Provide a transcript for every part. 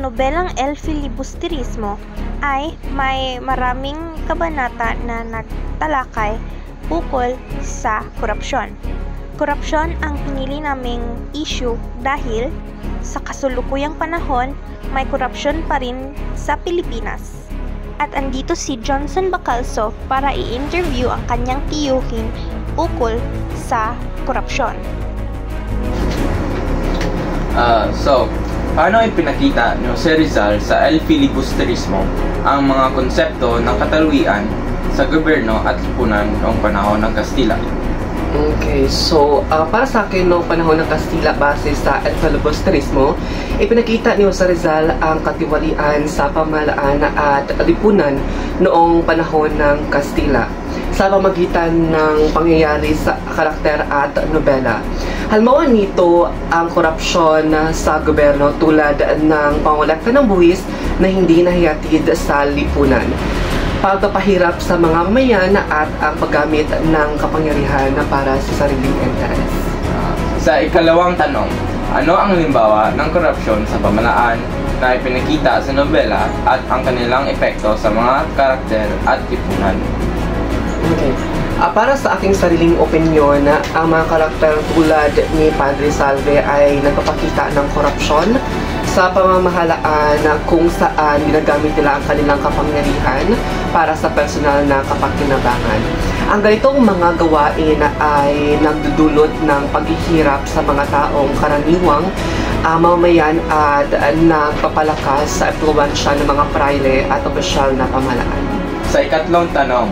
nobelang El Filibusterismo ay may maraming kabanata na nagtalakay ukol sa korupsyon. Korupsyon ang pinili naming issue dahil sa kasulukuyang panahon may korupsyon pa rin sa Pilipinas. At andito si Johnson Bacalso para i-interview ang kanyang tiyuhin ukol sa korupsyon. Paano ipinakita ni Jose Rizal sa El Filibusterismo ang mga konsepto ng katalwian sa gobyerno at lipunan noong panahon ng Kastila? Okay, para sa akin noong panahon ng Kastila base sa El Filibusterismo, ipinakita ni Jose Rizal ang katiwalian sa pamahalaan at lipunan noong panahon ng Kastila sa pamamagitan ng pangyayari sa karakter at nobela. Halimbawa nito ang korupsyon sa gobyerno tulad ng pangolekta ng buwis na hindi nahihatid sa lipunan, pagpapahirap sa mga mamayan at ang paggamit ng kapangyarihan para sa sariling interes. Sa ikalawang tanong, ano ang halimbawa ng korupsyon sa pamahalaan na ipinakita sa nobela at ang kanilang epekto sa mga karakter at lipunan? Okay. Para sa aking sariling opinyon, ang mga karakter tulad ni Padre Salve ay nagpapakita ng korupsyon sa pamamahalaan kung saan ginagamit nila ang kanilang kapangyarihan para sa personal na kapakinabangan. Ang ganitong mga gawain ay nagdudulot ng paghihirap sa mga taong karaniwang mamamayan at nagpapalakas sa impluwensya ng mga prayle at opisyal na pamahalaan. Sa ikatlong tanong,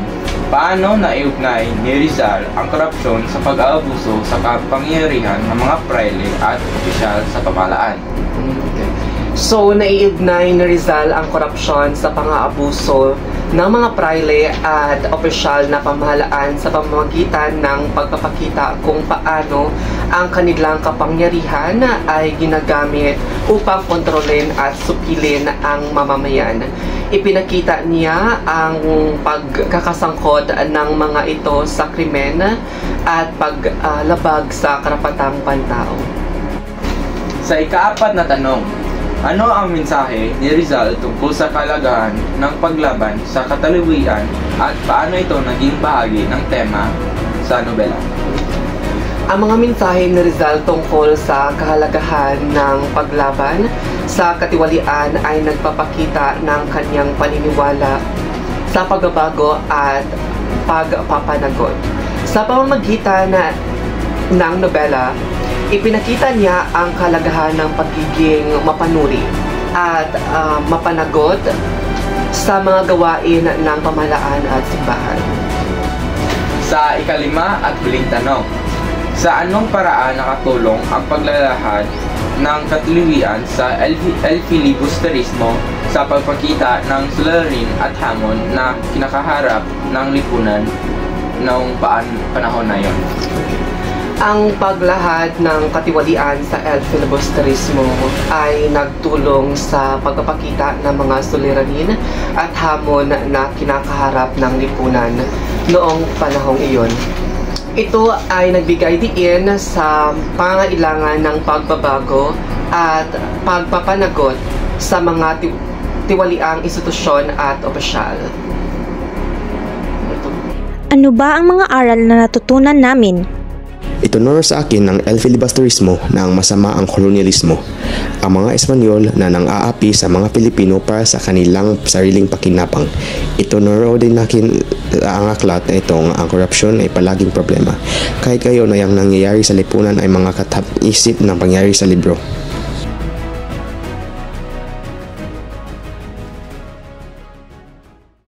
paano naiugnay ni Rizal ang korupsyon sa pag-aabuso sa kapangyarihan ng mga prayle at opisyal sa pamahalaan? Naiugnay ni Rizal ang korupsyon sa pang-aabuso ng mga prayle at opisyal na pamahalaan sa pamamagitan ng pagpapakita kung paano ang kanilang kapangyarihan ay ginagamit upang kontrolin at supilin ang mamamayan. Ipinakita niya ang pagkakasangkot ng mga ito sa krimen at paglabag sa karapatang pantao. Sa ikaapat na tanong, ano ang mensahe ni Rizal tungkol sa kalagahan ng paglaban sa katalwian at paano ito naging bahagi ng tema sa nobela? Ang mga mensahe ni Rizal tungkol sa kahalagahan ng paglaban sa katiwalian ay nagpapakita ng kanyang paniniwala sa pagbabago at pagpapanagot. Sa pamamagitan ng nobela, ipinakita niya ang kahalagahan ng pagiging mapanuri at mapanagot sa mga gawain ng pamahalaan at simbahan. Sa ikalima at huling tanong, sa anong paraan nakatulong ang paglalahad ng katalwian sa El Filibusterismo sa pagpakita ng suliranin at hamon na kinakaharap ng lipunan noong panahon na yon? Ang paglahad ng katiwalian sa El Filibusterismo ay nagtulong sa pagpapakita ng mga suliranin at hamon na kinakaharap ng lipunan noong panahong iyon. Ito ay nagbigay diin sa pangangailangan ng pagbabago at pagpapanagot sa mga tiwaliang institusyon at opisyal. Ano ba ang mga aral na natutunan namin? Itunuro sa akin ng El Filibusterismo na ang masama ang kolonyalismo. Ang mga Espanyol na nang-aapi sa mga Pilipino para sa kanilang sariling pakinabang. Itunuro din natin ang aklat na itong ang korupsyon ay palaging problema. Kahit kayo na yung nangyayari sa lipunan ay mga katap-isip ng pangyayari sa libro.